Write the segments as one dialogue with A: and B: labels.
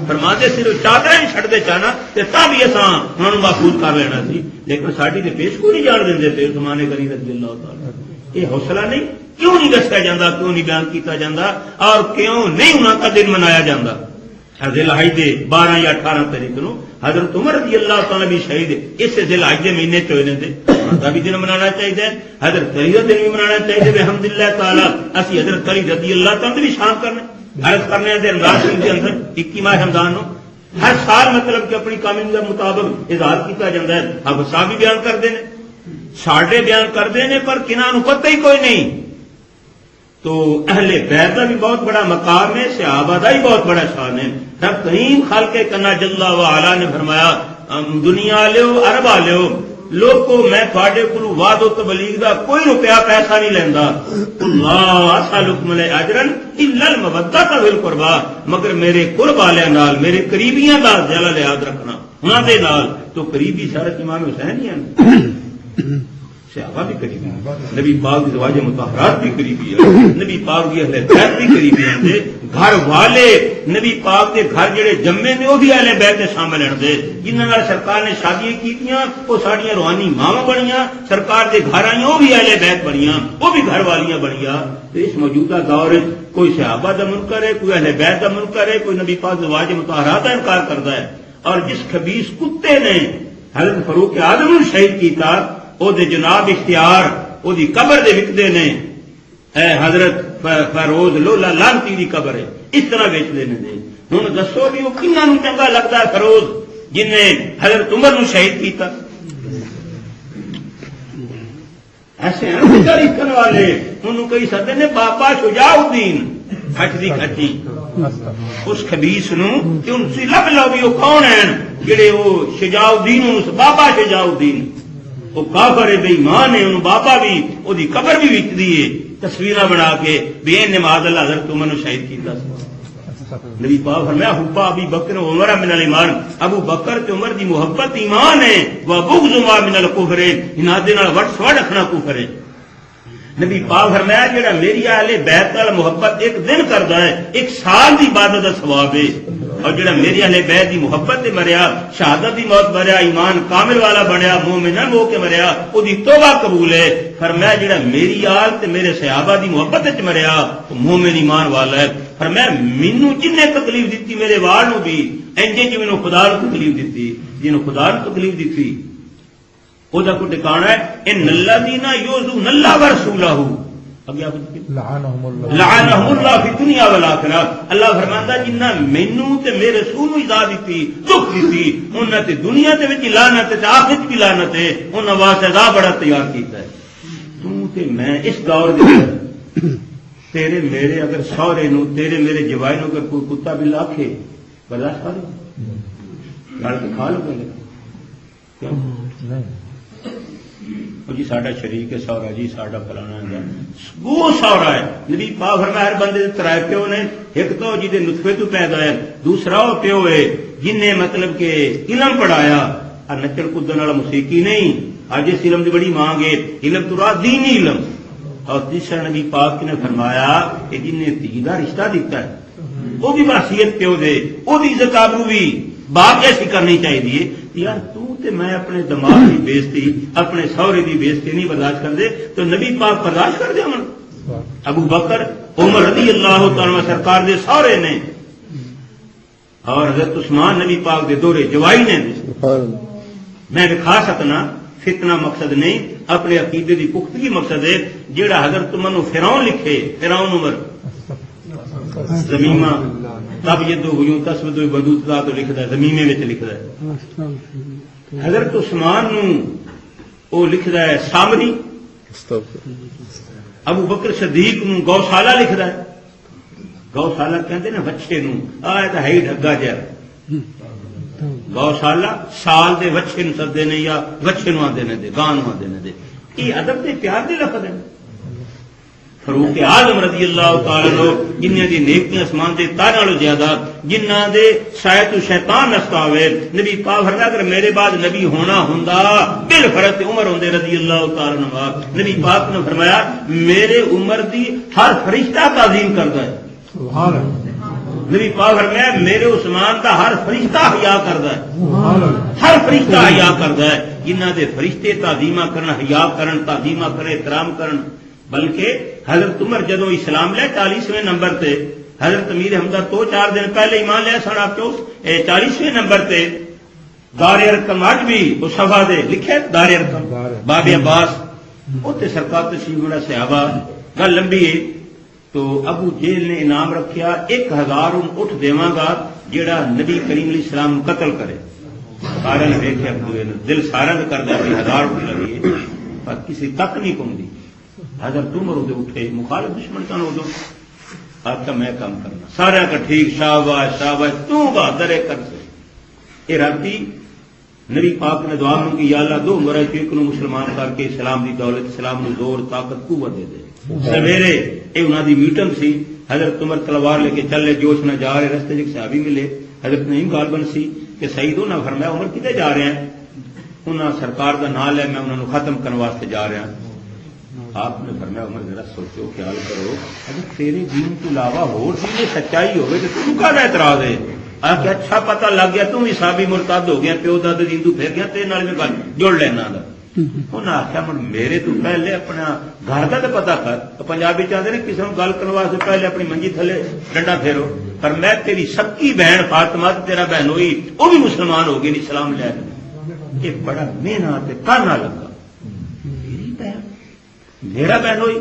A: فرماتے صرف چادر ہی چھڑ دے چاہنا تا بھی اصا انہوں محفوظ کر لینا سی، لیکن ساری تو پیش کو نہیں جان دیں تھے عثمان غنی رضی اللہ تعالیٰ۔ یہ حوصلہ نہیں کیوں نہیں دسیا جاتا، کیوں نہیں بیان کیتا جاتا، اور کیوں نہیں انہوں کا دن منایا جاتا؟ ذی الحج 12 یا 18 تاریخ نو حضرت عمر رضی اللہ تعالیٰ بھی شہید اس ذی الحج مہینے چوئے تھے، ان کا بھی دن منانا چاہیے، حضرت علی کا دن بھی منانا چاہیے بحمد اللہ تعالیٰ۔ اسی حضرت علی رضی اللہ تعالیٰ بھی شان کرنے عرض کرنے رمضان شریف کے اندر 21 ماہ رمضان نو ہر سال مطلب کہ اپنی کامل کے مطابق اظہار کیا جاتا ہے۔ اب صاحب بھی بیان کرتے ہیں، ساڈے بیان کرتے ہیں، پر کنہاں نوں پتہ ہی کوئی نہیں۔ تو اہل بیت کا بھی بہت بڑا مقام ہے، صحابہ کا ہی بہت بڑا شان ہے۔ رب کریم خالق کنا جل وعلا نے فرمایا دنیا والو عرب والو لوگو میں تھوڑے کو وعد و تبلیغ دا کوئی روپیہ پیسہ نہیں لیندا، اللہ اسالکم اجرا الا المودۃ فی القربى، مگر میرے قرب والے نال میرے قریبیاں دا زیادہ لحاظ رکھنا انہاں دے نال۔ تو قریبی سارے امام حسین ہی ہیں، صحابہ بھی قریبی ہیں، نبی پاک کی زواج مطہرات بھی قریبی ہے، نبی پاک کی اہل بیت بھی قریبی ہیں، گھر والے نبی پاک کے گھر جڑے جمے نے وہ بھی اہل بیت کے شامل ہیں، جنہاں نال سرکار نے شادیاں کیتیاں وہ ساڈیاں روحانی ماواں بنیاں، سرکار دے گھر آئیاں وہ بھی اہل بیت بنیاں، وہ بھی گھر والیاں بنیاں۔ تو اس موجودہ دور کوئی صحابہ دا منکر ہے، کوئی اہل بیت دا منکر ہے، کوئی نبی پاک زواج مطہرات کا انکار کرتا ہے۔ اور جس خبیث کتے نے حضرت فاروق اعظم نوں شہید کیتا او دے جناب اختیار او دی قبر دے وکدے نے، اے حضرت فیروز لولا لانتی دی قبر ہے، اس طرح بیچ دینے دے۔ ہن دسو بھی وہ کنہاں نوں چنگا لگدا ہے فیروز جن نے حضرت عمر نوں شہید کیتا؟ ایسے ہیں لکھن والے، انہوں کئی سدے نے بابا شجاع الدین کھچ دی کھچی اس خبیث نوں کہ ان سے لب لو بھی وہ کون ہیں جڑے وہ شجاع الدین بابا شجاع الدین وہ کافر ہے، بے ایمان ہے، انہوں بابا بھی وہ دی قبر بھی وچ دیے تصویراں بنا کے بے نماز اللہ حضرت عمر نوں شہید کیتا۔ نبی پاک فرمایا حبا ابی بکر و عمر من الایمان، ابو بکر تے عمر دی محبت ایمان ہے، و بغض ما من الکفر، انہاں دے نال وٹ سوڑ رکھنا کفر ہے۔ نبی پاک فرمایا جڑا میری اہل بیت نال محبت ایک دن کردا ہے ایک سال دی عبادت دا ثواب ہے، اور جڑا میری اہل بیت دی محبت تے مریا شہادت دی موت مریا ایمان کامل والا بنیا مومن ہو کے مریا او دی توبہ قبول ہے۔ فرمایا جڑا میری آل تے میرے صحابہ دی محبت وچ مریا تو مومن ایمان والا ہے۔ فرمایا مینوں جن نے تکلیف دیتی میرے وال نو بھی انجے جی مینوں خدا نو تکلیف دیتی، جنوں خدا نو تکلیف دیتی او دا کو ٹھکانا ہے ان الذین یؤذون اللہ ورسولہ لعنہم اللہ فی الدنیا والآخرہ۔ اللہ فرماندا جنہ مینوں تے میرے رسول نوں ایذا دتی دکھ دتی انہاں تے دنیا دے وچ لعنت تے آخرت بھی لعنت ہے، انہاں واسطے عذاب بڑا تیار کیتا ہے۔ تو تے میں اس دور دے تیرے میرے اگر سہرے نو تیرے میرے جوائی نو اگر کوئی کتا بھی لاکھے برداشت کر لو گل کے کھا لو گے کیوں جی ساڈا شریک ہے سہرا جی ساڈا فلانا ہے وہ سہرا ہے۔ نبی پاک فرمایا ہر بندے ترائے پیو نے، ایک تو جی نطفے تو پیدا ہے، دوسرا وہ پیو ہے جن نے مطلب کہ علم پڑھایا اور نچن کدن والا موسیقی نہیں، اج اس علم کی بڑی مانگ ہے، علم تو راہ دینی علم۔ اور تیسرا نبی پاک نے فرمایا کہ جن نے دھی کا رشتہ دیتا ہے وہ بھی بحثیت پیو دے، وہ بھی عزت آبرو بھی باپ جیسی کرنی چاہیے۔ یار تو تے میں اپنے دماغ کی بےزتی اپنے سہرے کی بےزتی نہیں برداشت کرتے تو نبی پاک برداشت کر دیا من۔ ابو بکر عمر رضی اللہ تعالیٰ سرکار دے سہرے نے اور حضرت عثمان نبی پاک دے دورے جوائی نے۔ میں دکھا سکنا فتنہ مقصد نہیں، اپنے عقیدے کی پختگی مقصد ہے۔ جیڑا حضرت عمر فرعون لکھے، فرعون عمر زمیمہ تب یہ دو ہوئیوں تسود بدوت کا تو لکھتا ہے زمیمے میں لکھتا ہے۔ حضرت عثمان نو لکھتا ہے سامری، ابو بکر صدیق نو گوشالہ لکھتا ہے۔ گوشالہ کہتے ہیں وچھے نو آئے تو ہے ہی ڈگا جا گوشالہ سال دے وچھے نو سدے نے یا وچھے نو آدھے نے دے گاہ نو آدھے نے دے، یہ ادب دے پیار دے لفظ ہیں۔ فاروق اعظم رضی اللہ تعالی عنہ جنہاں دی نیکیاں اسمان دے تارے نالوں زیادہ، جنہاں دے شاید تو شیطان نستا ہوئے، نبی پاک فرمایا اگر میرے بعد نبی ہونا ہوندا بالفرض عمر ہوندے رضی اللہ تعالی عنہ۔ نبی پاک نے فرمایا میرے عمر دی ہر فرشتہ تعظیم کردا ہے، سبحان اللہ، نبی پاک فرمایا میرے عثمان دا ہر فرشتہ حیا کردا ہے، ہر فرشتہ حیا کردا ہے، جنہاں دے فرشتے تعظیمہ کرن، حیا کرن، تعظیمہ کرن، احترام کرن۔ بلکہ حضرت عمر جدوں اسلام لے 40ویں نمبر تے، حضرت امیر حمزہ تو 4 دن پہلے ایمان لیا سن، آپ 40ویں نمبر تے دار ارقم اج بھی وہ صفحہ دے لکھے دار ارقم باب عباس اتنے سرکار تشریف بڑا صحابہ گل لمبی ہے تو ابو جہل نے انعام رکھیا 1000 اٹھ دیواں گا جیڑا نبی کریم علیہ السلام قتل کرے۔ سارے نے دیکھے دل سارا نے کر دیا 1000 اٹھ لگی پر کسی تک نہیں پہنچی۔ حضرت عمر ادھر اٹھے مخالف دشمن کا ادو آپ کا میں کام کرنا سارا کا ٹھیک شاباش شاباش تو بہادر کر سے یہ راتی نبی پاک نے دعا منگی یا اللہ 2 عمر ایک نو مسلمان کر کے اسلام دی دولت اسلام نو زور طاقت قوت دے دے۔ سویرے یہ انہوں دی میٹنگ سی، حضرت عمر تلوار لے کے چلے جوش نہ جا رہے، رستے ایک صحابی ملے، حضرت نعیم غالبن سی کہ سعید انہوں نے فرمایا عمر کدے جا رہے ہیں؟ انہوں نے سرکار دا نام لے میں انہوں نے ختم کرنے واسطے جا رہا ہوں۔ آپ نے فرمایا عمر ذرا سوچو خیال کرو اگر تیرے دین کے علاوہ اور دین سچائی ہوگی تو تم کا اعتراض ہے؟ آپ اچھا پتہ لگ گیا تم حسابی مرتد ہو گیا، پیو داد دین تو پھر گیا تیرے نال میں گل جوڑ لینا دا۔ انہوں نے آخیا میرے تو پہلے اپنا گھر کا تو پتا کر، پنجابی چاہتے ہیں کسی گل کرنے واسطے پہلے اپنی منجی تھلے ڈنڈا پھیرو، پر میں تیری سکی بہن فاطمہ تیرا بہن ہوئی وہ بھی مسلمان ہو گئی نہیں اسلام لے کے۔ یہ بڑا محنت کرنا لگا میری بہن میرا بہن ہوئی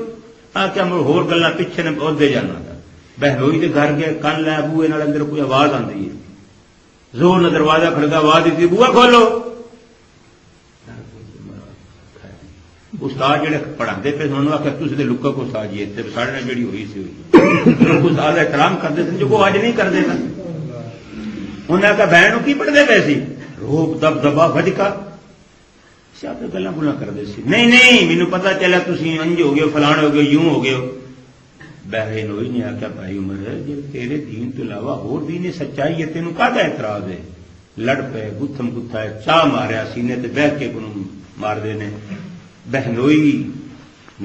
A: آ کیا ہور گلا پیچھے نے بہت دے جانا تھا۔ بہن ہوئی تو گھر گئے کن لے بوئے نال اندر کوئی آواز آتی ہے، زور نہ دروازہ کھڑکا آواز دیتی بوا کھولو۔ استاد جڑے پڑھاتے پہ انہوں نے آخیا تھی لکا کو استاد جی اتنے سارے جڑی ہوئی سی ہوئی استاد احترام کرتے تھے جو وہ اج نہیں کرتے تھے۔ انہوں نے آخیا بہن کی پڑھتے پے سی روپ دب دبا بجکا آپ گلا گلا کرتے سی، نہیں نہیں مینو پتا چلا تھی انج ہو گئے فلان ہو گئے یوں ہو گئے۔ بہن ہوئی نے آخیا بھائی عمر جی تیرے دین تو علاوہ اور دین سچائی ہے تینوں کا اعتراض ہے؟ لڑ پے گتھم گتھا چاہ ماریا سینے تے بہ کے کو مار دینے۔ بہنوئی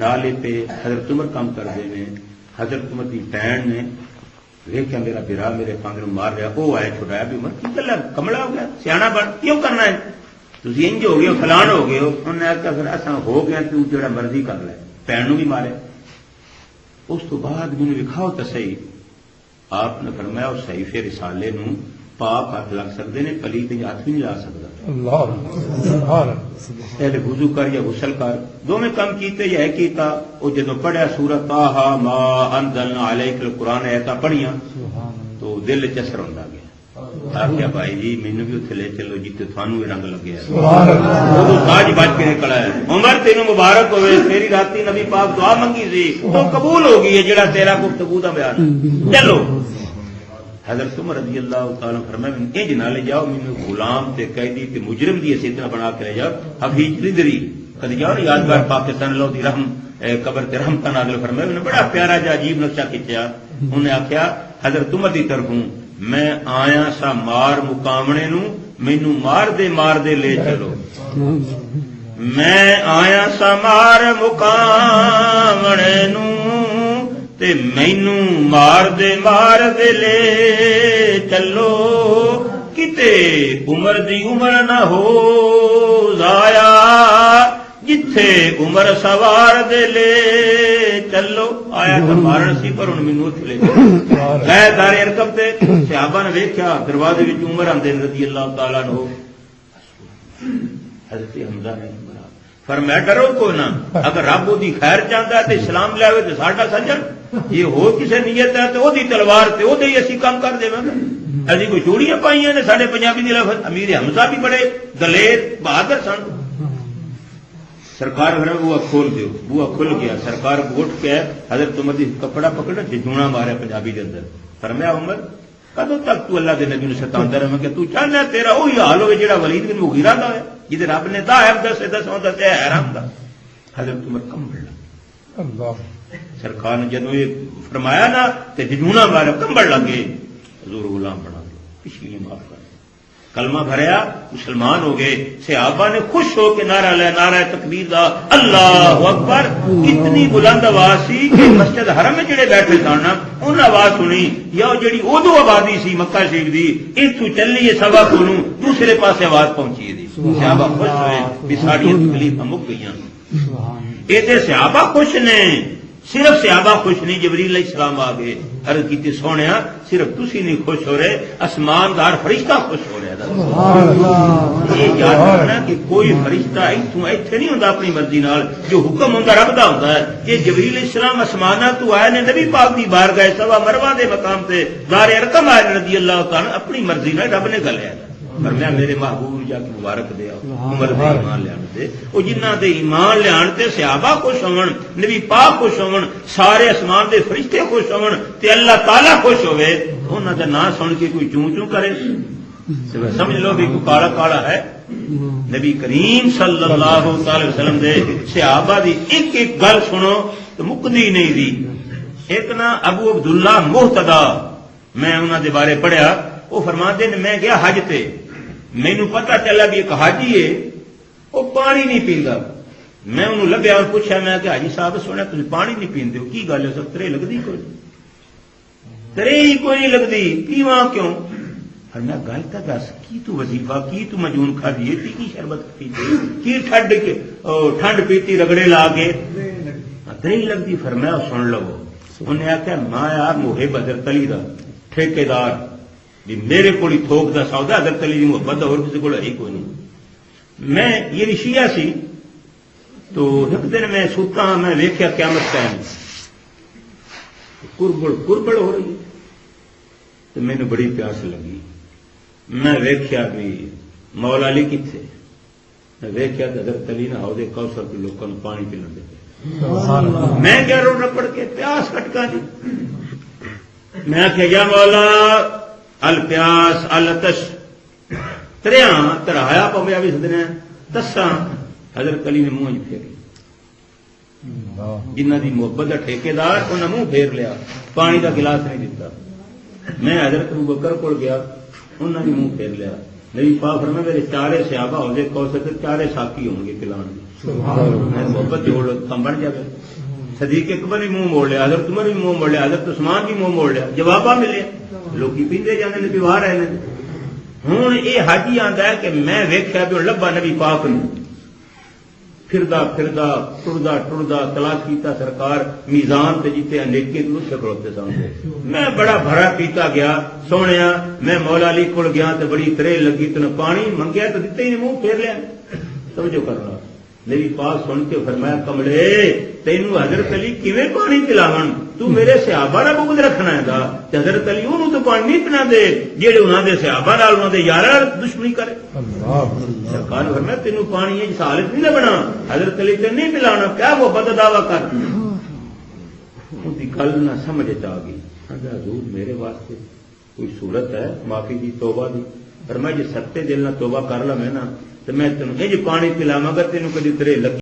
A: نالے پہ حضرت عمر کام کرتے ہیں، حضرت عمر کی بہن نے ویکیا میرا برا میرے پانگ مار رہا، وہ آئے چھٹایا بھی عمر کی گلا کملا ہو گیا سیاح بن کیوں کرنا ہے تھی انج ہو گئے فلان ہو گئے ہو۔ انہوں نے آخیا پھر اصا ہو گیا تو جڑا مرضی کر لے، بہن بھی مارے۔ اس تو بعد مجھے لکھاؤ تو صحیح آپ نے فرمایا اس صحیفے رسالے نو پاک ہاتھ لگ سکتے ہیں پلیت ہاتھ بھی نہیں لا سکتا۔ پہلے وضو کر یا غسل کر دونوں کام کیتے یا کیتا۔ وہ جدو پڑھیا سورت طٰہٰ ما انزلنا علیک القرآن ایتا پڑھیاں تو دل چسر ہوندا گیا۔ آخیا بھائی جی مینوں بھی اتنے لے چلو جیتے تھانوں رنگ لگیا وہ ساج بج کے نکلا ہے۔ عمر تینوں مبارک ہوئے تیری راتی نبی پاک دعا منگی سی تو قبول ہو گئی ہے جڑا تیرا گفتگو دا بیان۔ چلو حضرت عمر رضی اللہ تعالیٰ فرمایا انج نہ لے جاؤ مینوں غلام تے قیدی تے مجرم دی حیثیت نہ بنا کے لے جاؤ۔ حفیظ رضری کدی جاؤ نا یادگار پاکستان لو دی رحم قبر تے رحمت نازل فرمایا انہوں نے بڑا پیارا جا عجیب نقشہ کھچیا۔ انہوں نے آخیا حضرت عمر دی طرفوں میں آیا سا مار مقامنے نو مینوں مار دے لے چلو۔ میں آیا سا مار مقامنے نو تے مینوں مار دے لے چلو۔ کتے عمر دی عمر نہ ہو ضایا جتھے عمر سوار دے لے چلو۔ آیا تو مارن سی پر ہن مینوں اوتھے لے گئے دار ارقم تے صحابہ نے ویکھیا دروازے وچ عمر آندے رضی اللہ تعالیٰ عنہ۔ حضرت حمزہ نے فرمایا ڈرو کو نہ، اگر رب دی خیر چاہتا ہے تو اسلام لے آوے تو ساڈا سجن، یہ ہو کسی نیت ہے تو وہی تلوار تے وہی اسی کام کر دے گا۔ ابھی کوئی چوڑیاں پائیاں نے سارے پنجابی دی لفظ۔ امیر حمزہ بھی بڑے دلیر بہادر سن۔ سرکار بوا کھول دیو، بوا کھل گیا، سرکار اٹھ کے حضرت عمر دی کپڑا پکڑا جھجونا ماریا پنجابی دے اندر۔ فرمایا عمر کدوں تک تو اللہ دے نبی نوں ستاندا رہے کہ تو چاہنا تیرا وہی حال ہوئے جڑا ولید بن مغیرہ دا ہے جدے رب نے ظاہر دسوں دسیا حرام دا۔ حضرت عمر کمبل لگا، سرکار نے جدوں یہ فرمایا نا تے جھجونا ماریا کمبل لگے، حضور غلام بنا دو، پچھلی معاف کر کلمہ بھریا مسلمان ہو گئے. صحابہ نے خوش ہو کے نعرہ لیا نعرہ تکبیر دا اللہ اکبر. اتنی بلند آواز سی کہ مسجد حرم میں جڑے بیٹھے سن انہاں آواز سنی یا جڑی ادو آبادی سی مکہ شریف دی اتوں چلی ہے سوا کو دوسرے پاسے آواز پہنچی دی. صحابہ خوش ہوئے بھی ساری تکلیفاں مک گئیاں. یہ صحابہ خوش نے, صرف صحابہ خوش نہیں, جبریل علیہ السلام آ گئے عرض کیتی سونیا صرف تسی نہیں خوش ہو رہے اسمان دار فرشتہ خوش ہو رہا. یہ یاد رکھنا کہ کوئی فرشتہ اتوں ایتھے نہیں ہوندا اپنی مرضی نال, جو حکم ہوندا رب دا ہوندا ہے. یہ جبریل علیہ السلام اسماناں تو آئے نے نبی پاک دی بارگاہ صفا مروہ دے مقام تے دار ارقم آئے رضی اللہ تعالی اپنی مرضی نال رب نے گلیا فرمایا میرے محبوب جا کے مبارک دے آؤ عمر دے ایمان لیان تے او جنہاں دے ایمان لیان تے صحابہ خوش ہون نبی پاک خوش ہون سارے اسمان دے فرشتے خوش ہون تے اللہ تعالی خوش ہوئے انہاں دا نام سن کے کوئی چوں چوں کرے سمجھ لو بھی کوئی کالا کالا ہے. نبی کریم صلی اللہ علیہ وسلم دے صحابہ دی ایک ایک گل سنو تو مکدی نہیں دی. ایک نا ابو عبداللہ محتدا میں انہاں دے بارے پڑھیا وہ فرماندے نے میں گیا حج تے مینوں پتہ چلا بھی ایک حاجی ہے وہ پانی نہیں پیندا. میں انہوں لبیا اور پوچھا میں کہ حاجی صاحب سنیا تسی پانی نہیں پیندے ہو کی گل ہے سب ترے لگدی کوئی ترے ہی کوئی نہیں لگدی پیواں کیوں؟ اور میں گل تا دس کی تو وظیفہ کی تو مجون کھا دیے تھی کی شربت پیتی کی ٹھنڈ پیتی رگڑے لا کے ترے ہی لگدی. فرمایا سن لو انہیں آخیا میں یار محب حضرت علی دا ٹھیکیدار بھی میرے کو تھوک دا سودا حضرت علی دی محبت اور کسی کو ہے کوئی نہیں. میں یہ شیعہ سی تو ایک دن میں سوتا میں ویکھیا قیامت ٹائم کربڑ ہو رہی تو مینوں بڑی پیاس لگی. میں ویکھیا بھی مولا علی کتنے میں ویکھیا کہ حضرت علی نے حوض کوثر کے لوگوں کو پانی پلان دے میں کیا رو رپڑ کے پیاس کٹکا دی. میں آخیا یا مولا الپیاس التش تریاں ترایا پویا بھی سدنے تساں حضرت علی نے منہ پھیری جنہ دی محبت کا ٹھیکیدار انہیں منہ پھیر لیا پانی کا گلاس نہیں دیتا. میں حضرت ابو بکر کول گیا انہوں نے منہ پھیر لیا. نبی پاک فرمایا میرے چارے صحابہ ہوتے کوثر کے چارے ساقی ہوں گے پلان میں محبت جوڑ کم بن جائے. صدیق اکبر بھی منہ موڑ لیا حضرت عمر بھی منہ موڑ لیا حضرت عثمان بھی منہ موڑ لیا جوابا ملے لوگ پیندے جانے نے پیوا رہے ہیں. ہوں یہ حاجی آتا ہے کہ میں ویکھیا بھی لبا نبی پاک نے پھردا پھردا ٹردا ٹردا تلاش کیتا سرکار میزان تے جیتے نیکی لوٹے کھڑوتے سامنے. میں بڑا بھرا پیتا گیا سونیا میں مولا علی کول گیا تے بڑی ترے لگی تے پانی منگیا تو دتے ہی منہ پھیر لیا. توجہ کرنا میری پاس سن کے فرمایا کمڑے تینوں حضرت علی کیویں پانی پلاون تو میرے صحابہ دا بغض رکھنا ہے دا تے حضرت علی انہوں تو پانی نہیں پلا دے جہے انہاں دے صحابہ نال انہاں دے یاراں نال دشمنی کرے. سرکار نے فرمایا تینوں پانی اس حالت نہیں بنا حضرت علی تے نہیں پلانا کیا وہ بد دعویٰ کر ان کی گل نہ سمجھ آ گئی. حضور میرے واسطے کوئی صورت ہے معافی دی توبہ دی فرمایا جی سچے دل نہ توبہ کر لا میں نا تو میں تینوں یہ پانی پلاواں گا تینوں کدی تیرے لگی